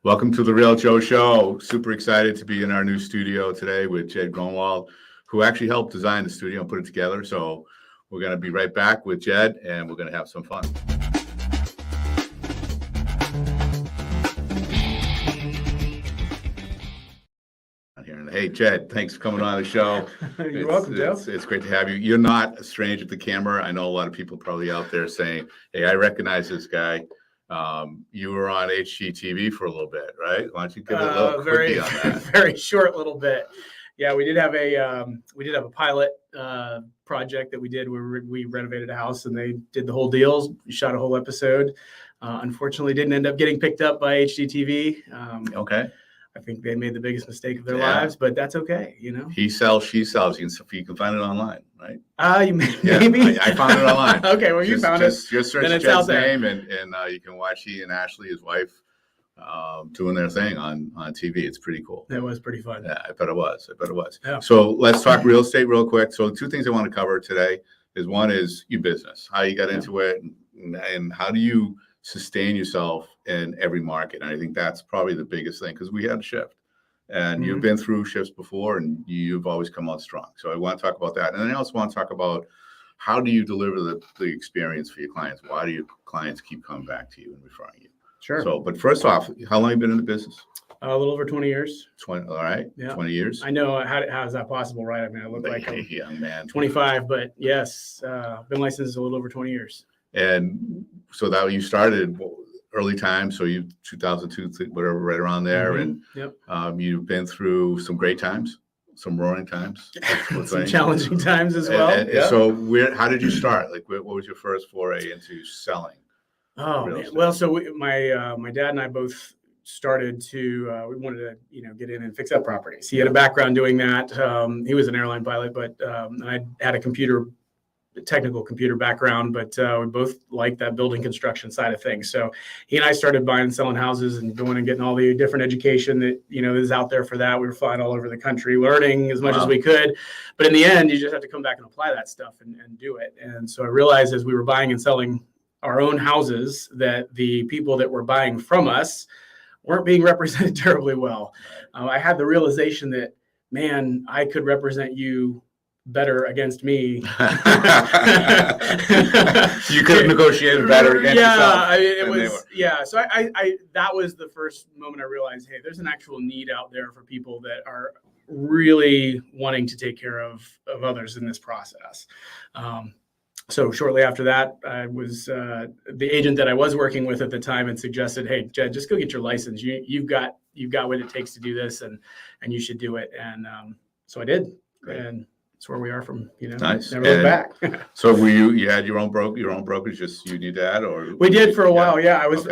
Welcome to the Real Joe Show. Super excited to be in our new studio today with Jed Gronewald, who actually helped design the studio and put it together. So we're going to be right back with Jed, and we're going to have some fun. Hey, Jed, thanks for coming on the show. You're welcome, Joe. It's great to have you. You're not a stranger to the camera. I know a lot of people probably out there saying, hey, I recognize this guy. You were on HGTV for a little bit, right? Why don't you give it a little quickie on that? Very short little bit. Yeah, we did have a pilot project that we did where we renovated a house and they did the whole deal. We shot a whole episode. Unfortunately, didn't end up getting picked up by HGTV. Okay. I think they made the biggest mistake of their lives, but that's okay, you know. He sells, she sells. You can find it online, right? Maybe. Yeah, I found it online. Okay, well, you found it. Just search Jed's name, and you can watch he and Ashley, his wife, doing their thing on TV. It's pretty cool. It was pretty fun. Yeah, I bet it was. Yeah. So let's talk real estate real quick. So two things I want to cover today is one is your business, how you got into it, and how do you sustain yourself in every market. And I think that's probably the biggest thing because we had a shift and you've been through shifts before and you've always come out strong. So I want to talk about that. And then I also want to talk about how do you deliver the experience for your clients? Why do your clients keep coming back to you and referring you? Sure. So, but first off, how long have you been in the business? A little over 20 years. 20, all right. Yeah. 20 years. I know. How is that possible, right? I mean, I look like a young man. 25, but yes, been licensed a little over 20 years. And so that you started early time, so you 2002, whatever, right around there, and you've been through some great times, some roaring times, some challenging times as well. And so, how did you start? Like, what was your first foray into selling? Oh, man. Well, so my dad and I both started to we wanted to get in and fix up properties. He had a background doing that. He was an airline pilot, but I had a technical computer background, but we both liked that building construction side of things. So he and I started buying and selling houses and going and getting all the different education that is out there for that. We were flying all over the country, learning as much as we could. But in the end, you just have to come back and apply that stuff and do it. And so I realized as we were buying and selling our own houses that the people that were buying from us weren't being represented terribly well. I had the realization that, man, I could represent you better against me. You could have negotiated better against yourself. So I that was the first moment I realized, hey, there's an actual need out there for people that are really wanting to take care of others in this process. So shortly after that, I was the agent that I was working with at the time had suggested, hey, Jed, just go get your license. You've got what it takes to do this, and you should do it. And so I did. Great. And that's where we are from, Nice. Never look back. So were you had your own brokerage, just you and your dad, or? We did for a while. Yeah. I was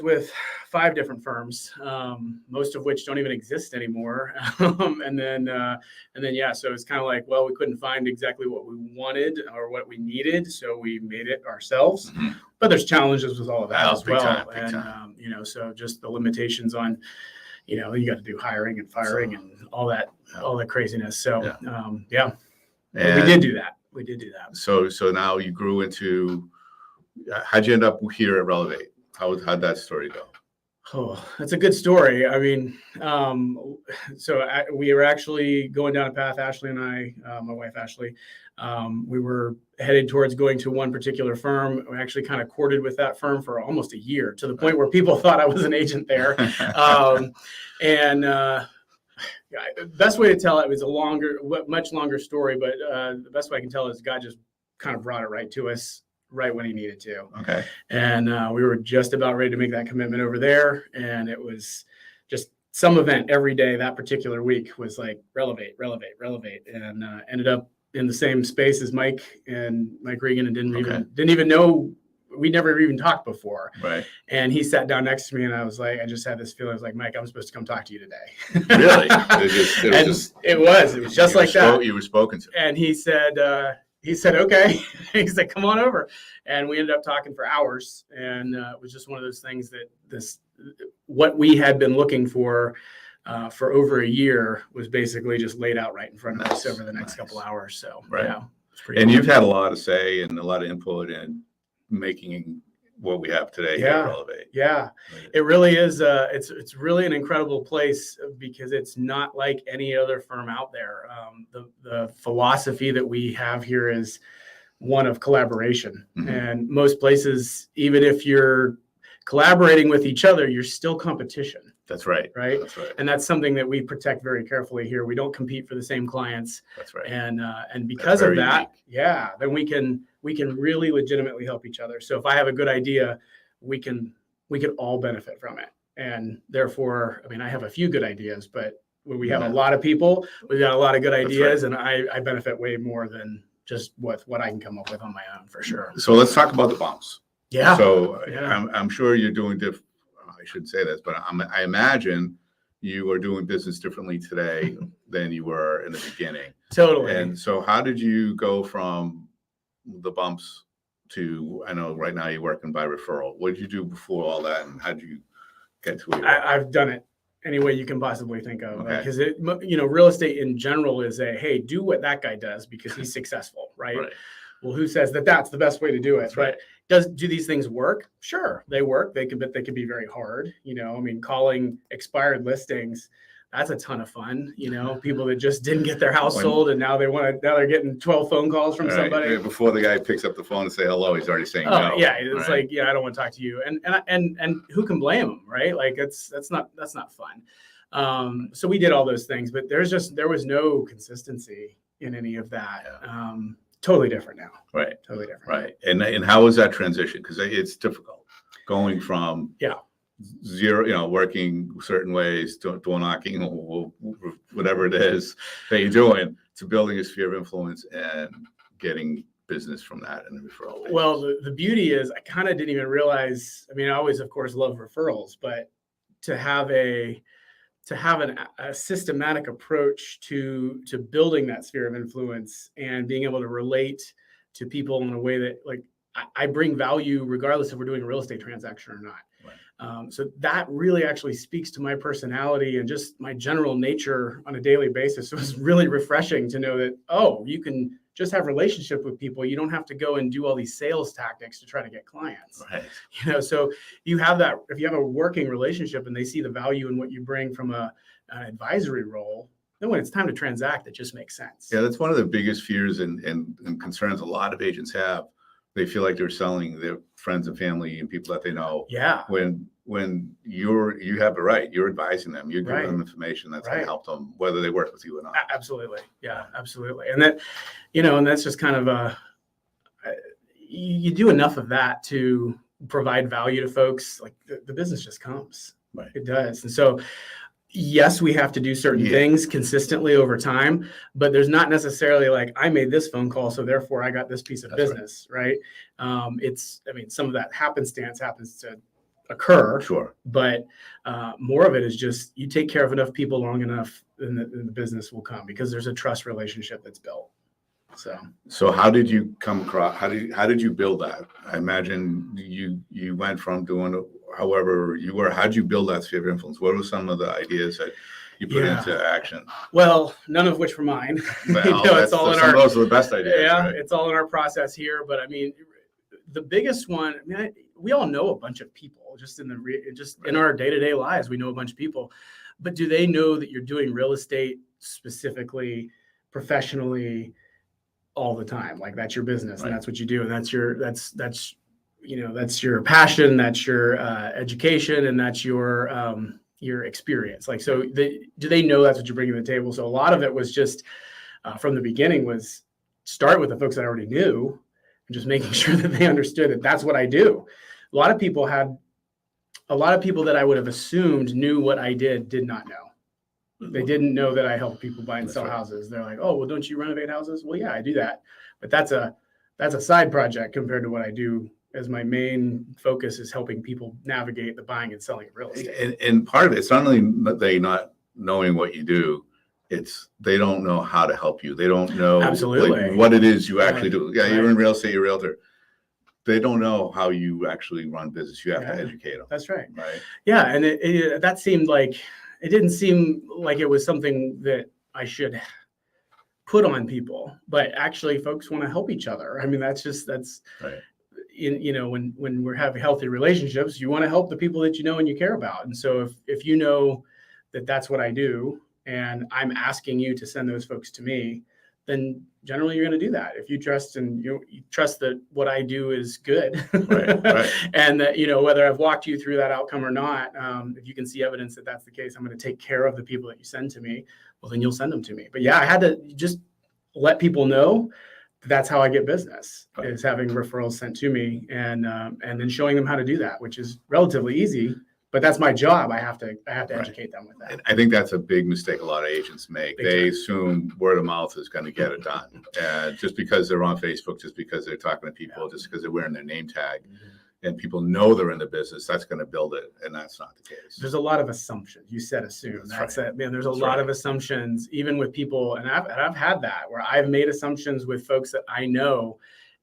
with 5 different firms, most of which don't even exist anymore. And then, so it's kind of like, well, we couldn't find exactly what we wanted or what we needed. So we made it ourselves, but there's challenges with all of that as well. Big time. So just the limitations on, you got to do hiring and firing and all that craziness. So, and we did do that. So now you grew into, how'd you end up here at Relevate? How'd that story go? Oh, that's a good story. I mean, we were actually going down a path, Ashley and I, my wife, Ashley, we were headed towards going to one particular firm. We actually kind of courted with that firm for almost a year to the point where people thought I was an agent there. The best way to tell it was much longer story, but the best way I can tell is God just kind of brought it right to us right when he needed to. Okay. And we were just about ready to make that commitment over there. And it was just some event every day that particular week was like Relevate. And ended up in the same space as Mike Regan and didn't even know, we never even talked before. Right. And he sat down next to me and I was like, I just had this feeling. I was like, Mike, I'm supposed to come talk to you today. Really? It was just like that. You were spoken to. And he said, okay. He said, come on over. And we ended up talking for hours. And it was just one of those things that what we had been looking for over a year was basically just laid out right in front of us over the next couple hours. So, right. Yeah. And you've had a lot to say and a lot of input in making what we have today here at Elevate. Yeah, it really is. It's really an incredible place because it's not like any other firm out there. The philosophy that we have here is one of collaboration, and most places, even if you're collaborating with each other, you're still competition. That's right. Right. That's right. And that's something that we protect very carefully here. We don't compete for the same clients. That's right. And because of that, then we can really legitimately help each other. So if I have a good idea, we can all benefit from it. And therefore, I mean, I have a few good ideas, but when we have a lot of people, we've got a lot of good ideas, and I benefit way more than just what I can come up with on my own, for sure. So let's talk about the bumps. Yeah. So I'm sure you're doing I shouldn't say this, but I imagine you are doing business differently today than you were in the beginning. Totally. And so how did you go from the bumps to, I know right now you're working by referral. What did you do before all that, and how did you get to it? I've done it any way you can possibly think of, because real estate in general is hey, do what that guy does because he's successful, right? Well, who says that that's the best way to do it? But do these things work? Sure, they work. They could be very hard. I mean, calling expired listings, that's a ton of fun. People that just didn't get their house sold, and now they're getting 12 phone calls from somebody. Before the guy picks up the phone and say hello, he's already saying no. Yeah, it's like, I don't want to talk to you. And who can blame them, right? Like that's not fun. So we did all those things, but there was no consistency in any of that. Totally different now. Right. Totally different. Right. And how was that transition? Because it's difficult going from zero, working certain ways, door knocking, whatever it is that you're doing, to building a sphere of influence and getting business from that and the referral basis. Well, the beauty is I kind of didn't even realize, I mean, I always, of course, love referrals, but to have a systematic approach to building that sphere of influence and being able to relate to people in a way that, like, I bring value regardless if we're doing a real estate transaction or not. Right. So that really actually speaks to my personality and just my general nature on a daily basis. So it was really refreshing to know that, you can just have relationship with people. You don't have to go and do all these sales tactics to try to get clients. Right. So you have that, if you have a working relationship and they see the value in what you bring from an advisory role, then when it's time to transact, it just makes sense. Yeah, that's one of the biggest fears and concerns a lot of agents have. They feel like they're selling their friends and family and people that they know. Yeah. When you have it right, you're advising them, you're giving them information that's going to help them, whether they work with you or not. Absolutely. Yeah, absolutely. And that, and that's just kind of you do enough of that to provide value to folks, like the business just comes. Right. It does. And so, yes, we have to do certain things consistently over time, but there's not necessarily like, I made this phone call, so therefore I got this piece of business, right? Some of that happenstance happens to occur, sure, but more of it is just you take care of enough people long enough, and the business will come, because there's a trust relationship that's built. So how did you come across? How did you build that? I imagine you went from doing however you were. How did you build that sphere of influence? What were some of the ideas that you put into action? Well, none of which were mine. Well, it's all in our. Those are the best ideas. Yeah, right? It's all in our process here. But I mean, the biggest one. We all know a bunch of people just in in our day-to-day lives. We know a bunch of people, but do they know that you're doing real estate specifically, professionally, all the time? Like, that's your business, and that's what you do, and that's your passion, that's your education, and that's your experience. Like, so do they know that's what you're bringing to the table? So a lot of it was just from the beginning was start with the folks that I already knew and just making sure that they understood that that's what I do. A lot of people that I would have assumed knew what I did not know. They didn't know that I help people buy and sell houses. They're like, oh, well, don't you renovate houses? Well, yeah, I do that. But that's a side project compared to what I do, as my main focus is helping people navigate the buying and selling of real estate. And part of it's not only they not knowing what you do, it's they don't know how to help you. They don't know what it is you actually do. Yeah, you're in real estate, you're a realtor. They don't know how you actually run business. You have to educate them. That's right. Right. Yeah, and that seemed like, it didn't seem like it was something that I should put on people, but actually folks want to help each other. I mean, that's right. when we're having healthy relationships, you want to help the people that you know and you care about. And so if you know that that's what I do, and I'm asking you to send those folks to me, then generally you're going to do that. If you trust and you trust that what I do is good, right. and that, whether I've walked you through that outcome or not, if you can see evidence that that's the case, I'm going to take care of the people that you send to me. Well, then you'll send them to me. But yeah, I had to just let people know that's how I get business, right. is having referrals sent to me, and then showing them how to do that, which is relatively easy. But that's my job. I have to educate them with that. And I think that's a big mistake a lot of agents make. They assume word of mouth is going to get it done. Just because they're on Facebook, just because they're talking to people, just because they're wearing their name tag, and people know they're in the business, that's going to build it. And that's not the case. There's a lot of assumptions. You said assume. That's right. it. Man, there's a lot of assumptions, even with people. And I've had that where I've made assumptions with folks that I know,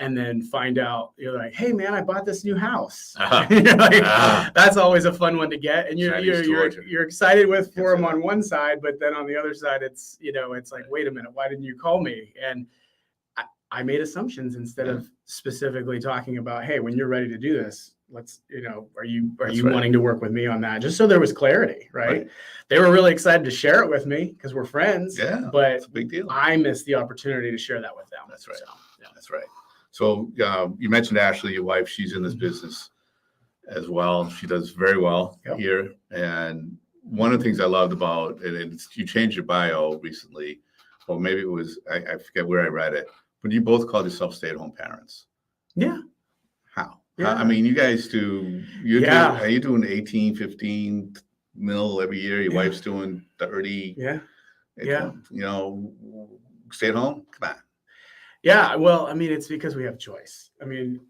and then find out, you're like, hey man, I bought this new house. That's always a fun one to get. And you're excited for them on one side, but then on the other side, it's like, wait a minute, why didn't you call me? And I made assumptions instead of specifically talking about, hey, when you're ready to do this, let's, are you wanting to work with me on that? Just so there was clarity, right? They were really excited to share it with me because we're friends. Yeah, but it's a big deal. I missed the opportunity to share that with them. That's right. That's right. So you mentioned Ashley, your wife. She's in this business as well. She does very well here. And one of the things I loved about it, and you changed your bio recently, or maybe it was, I forget where I read it, but you both called yourself stay-at-home parents. Yeah. How? Yeah. I mean, you guys do, are you doing 18, 15 mil every year? Your wife's doing 30. Yeah. Stay at home? Come on. Yeah, well, I mean, it's because we have choice. I mean,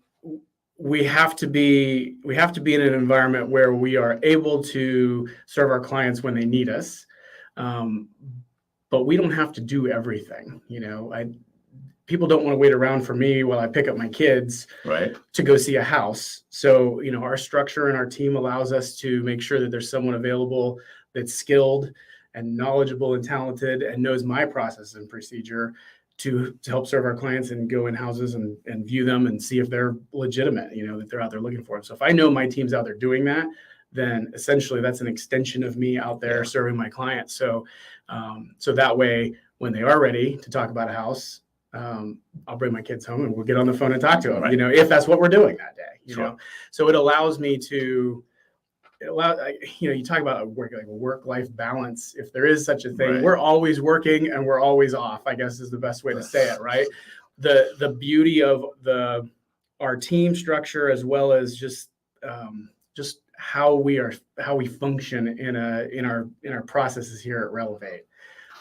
we have to be in an environment where we are able to serve our clients when they need us, but we don't have to do everything. People don't want to wait around for me while I pick up my kids to go see a house. So, our structure and our team allows us to make sure that there's someone available that's skilled and knowledgeable and talented and knows my process and procedure to help serve our clients and go in houses and view them and see if they're legitimate, that they're out there looking for them. So if I know my team's out there doing that, then essentially that's an extension of me out there serving my clients. So that way, when they are ready to talk about a house, I'll bring my kids home and we'll get on the phone and talk to them, if that's what we're doing that day, you know? So it allows me to, you talk about a work-life balance. If there is such a thing, we're always working and we're always off, I guess is the best way to say it, right? The beauty of our team structure, as well as just how we function in our processes here at Relevate,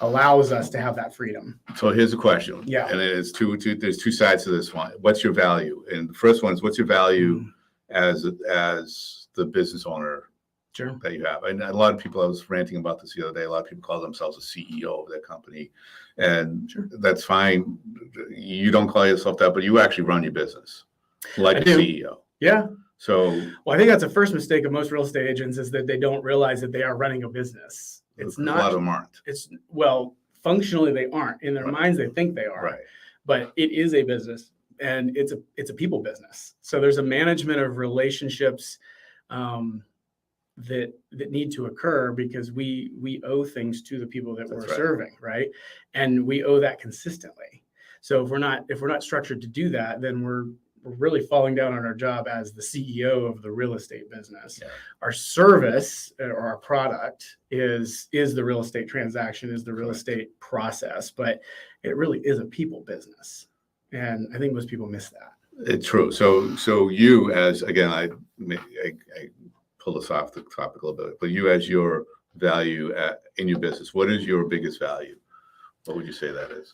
allows us to have that freedom. So here's a question. Yeah. And there's two sides to this one. What's your value? And the first one is, what's your value as the business owner that you have? And a lot of people, I was ranting about this the other day, a lot of people call themselves a CEO of their company, and that's fine. You don't call yourself that, but you actually run your business like a CEO. Yeah. So, well, I think that's the first mistake of most real estate agents, is that they don't realize that they are running a business. It's not. A lot of them aren't. Functionally they aren't. In their minds, they think they are. Right. But it is a business, and it's a people business. So there's a management of relationships that need to occur, because we owe things to the people that we're serving, right? And we owe that consistently. So if we're not structured to do that, then we're really falling down on our job as the CEO of the real estate business. Yeah. Our service or our product is the real estate transaction, is the real estate process, but it really is a people business. And I think most people miss that. It's true. So you, as, again, I pull this off the topic a little bit, but you, as your value in your business, what is your biggest value? What would you say that is?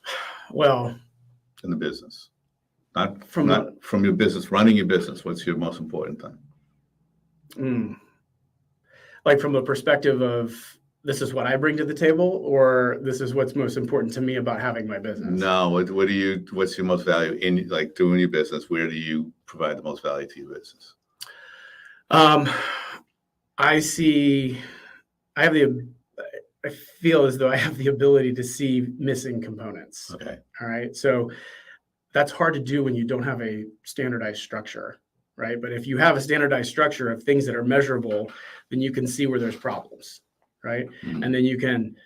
Well, in the business. Not from your business, running your business. What's your most important thing? Like from the perspective of, this is what I bring to the table, or this is what's most important to me about having my business? No, what's your most value in, like, doing your business? Where do you provide the most value to your business? I feel as though I have the ability to see missing components. Okay. All right. So that's hard to do when you don't have a standardized structure. right? But if you have a standardized structure of things that are measurable, then you can see where there's problems, right? Mhm. And then you can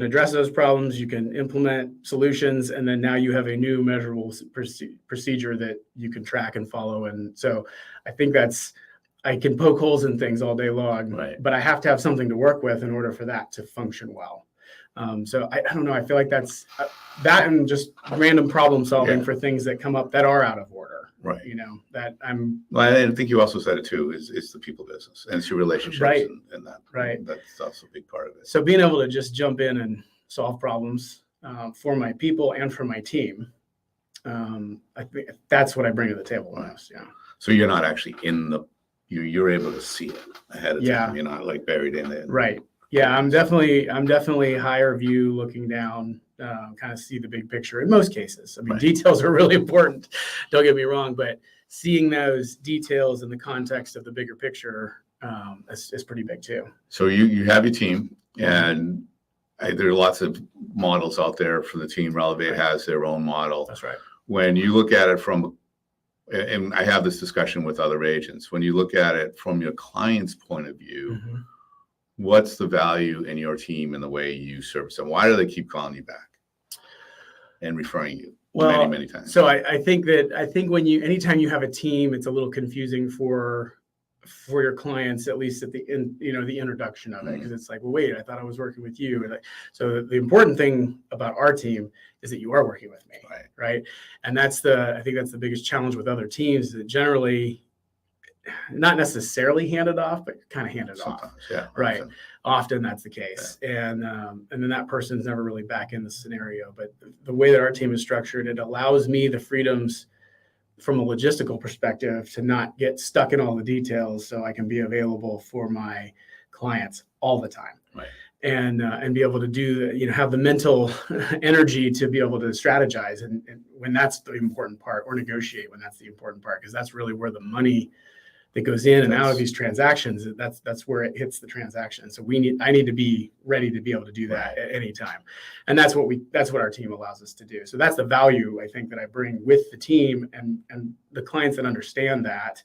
address those problems, you can implement solutions, and then now you have a new measurable procedure that you can track and follow. And so I think I can poke holes in things all day long, Right. but I have to have something to work with in order for that to function well. So I don't know. I feel like that's that, and just random problem solving for things that come up that are out of order. Right. That I'm. Well, I think you also said it too. It's the people business and it's your relationships, right, and that. Right. That's also a big part of it. So being able to just jump in and solve problems for my people and for my team, I think that's what I bring to the table most. Yeah. So you're not actually you're able to see it ahead of Yeah. time. You're not like buried in it. Right. Yeah, I'm definitely higher view, looking down, kind of see the big picture in most cases. I mean, Right. details are really important. Don't get me wrong, but seeing those details in the context of the bigger picture is pretty big too. So you have your team, and there are lots of models out there for the team. Relevate has their own model. That's right. When you look at it and I have this discussion with other agents, when you look at it from your client's point of view, what's the value in your team and the way you service them? Why do they keep calling you back and referring you many times? So I think anytime you have a team, it's a little confusing for your clients, at least at the end, the introduction of it, because it's like, well, wait, I thought I was working with you. So the important thing about our team is that you are working with me, right? And I think that's the biggest challenge with other teams, that generally not necessarily handed off, but kind of handed off. Yeah, right. Often that's the case. Yeah. And then that person's never really back in the scenario. But the way that our team is structured, it allows me the freedoms from a logistical perspective to not get stuck in all the details, so I can be available for my clients all the time. Right. And be able to do, have the mental energy to be able to strategize and when that's the important part, or negotiate when that's the important part, because that's really where the money that goes in and out of these transactions, that's where it hits the transaction. So I need to be ready to be able to do that at any time. And that's what our team allows us to do. So that's the value I think that I bring with the team, and the clients that understand that,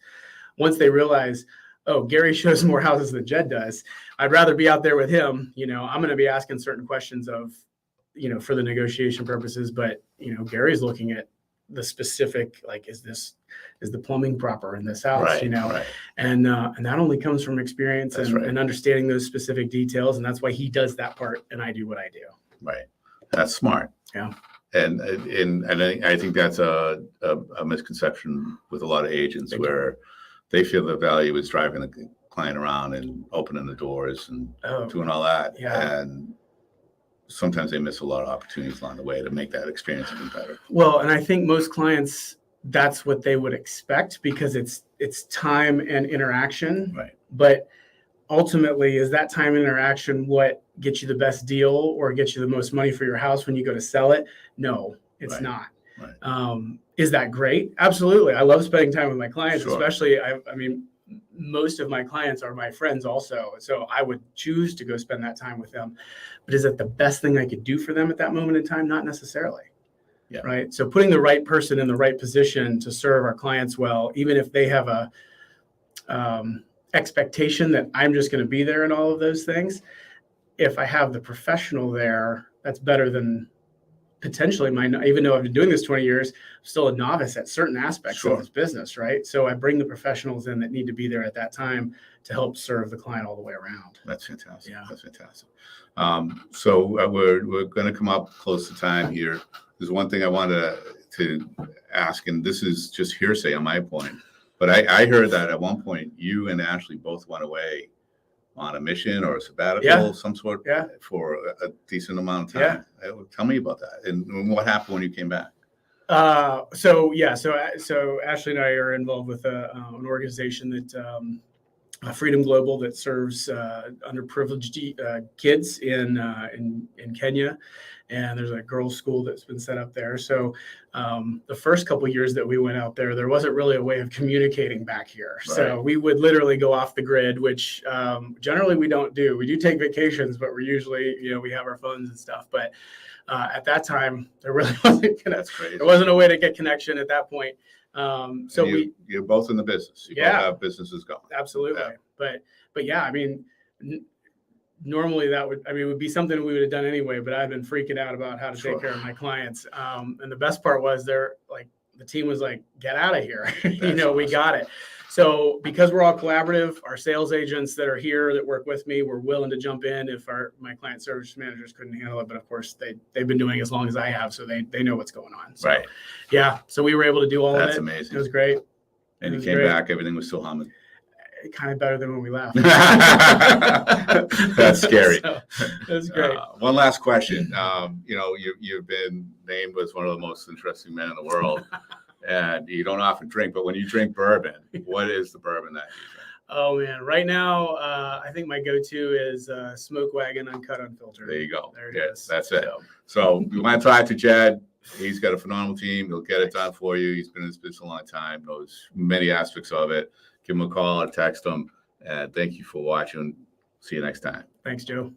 once they realize, oh, Gary shows more houses than Jed does, I'd rather be out there with him. I'm going to be asking certain questions of, for the negotiation purposes, but Gary's looking at the specific, like, is the plumbing proper in this house, and that only comes from experience and understanding those specific details. And that's why he does that part and I do what I do. Right. That's smart. Yeah. And I think that's a misconception with a lot of agents, where they feel the value is driving the client around and opening the doors and doing all that. Yeah. And sometimes they miss a lot of opportunities along the way to make that experience even better. Well, and I think most clients, that's what they would expect, because it's time and interaction. Right. But ultimately, is that time and interaction what gets you the best deal or gets you the most money for your house when you go to sell it? No, it's not. Right. Is that great? Absolutely. I love spending time with my clients, Sure. especially, I mean, most of my clients are my friends also. So I would choose to go spend that time with them. But is it the best thing I could do for them at that moment in time? Not necessarily. Yeah. Right. So putting the right person in the right position to serve our clients well, even if they have a expectation that I'm just going to be there and all of those things, if I have the professional there, that's better than potentially even though I've been doing this 20 years, I'm still a novice at certain aspects of this business, right? So I bring the professionals in that need to be there at that time to help serve the client all the way around. That's fantastic. Yeah. That's fantastic. So we're going to come up close to time here. There's one thing I wanted to ask, and this is just hearsay on my point, but I heard that at one point you and Ashley both went away on a mission or a sabbatical, some sort, for a decent amount of time. Tell me about that, and what happened when you came back. So Ashley and I are involved with an organization that Freedom Global, that serves underprivileged kids in Kenya. And there's a girls' school that's been set up there. So the first couple of years that we went out there wasn't really a way of communicating back here. Right. So we would literally go off the grid, which generally we don't do. We do take vacations, but we're usually, we have our phones and stuff. But at that time, there really wasn't there wasn't a way to get connection at that point. So you're both in the business. You both have businesses going. Absolutely. Yeah. But yeah, I mean, normally it would be something we would have done anyway, but I've been freaking out about how to take care of my clients. And the best part was the team was like, get out of here. Awesome. We got it. So because we're all collaborative, our sales agents that are here that work with me were willing to jump in if my client service managers couldn't handle it. But of course they've been doing it as long as I have. So they know what's going on. So, right. Yeah. So we were able to do all of it. That's amazing. It was great. And you came back, everything was still humming. Kind of better than when we left. That's scary. So, that's great. One last question. You've been named as one of the most interesting men in the world, and you don't often drink, but when you drink bourbon, what is the bourbon that you drink? Oh man, right now, I think my go-to is Smoke Wagon Uncut Unfiltered. There you go. There it is. That's it. So we want to talk to Jed. He's got a phenomenal team. He'll get it done for you. He's been in this business a long time, knows many aspects of it. Give him a call or text him. And thank you for watching. See you next time. Thanks, Joe.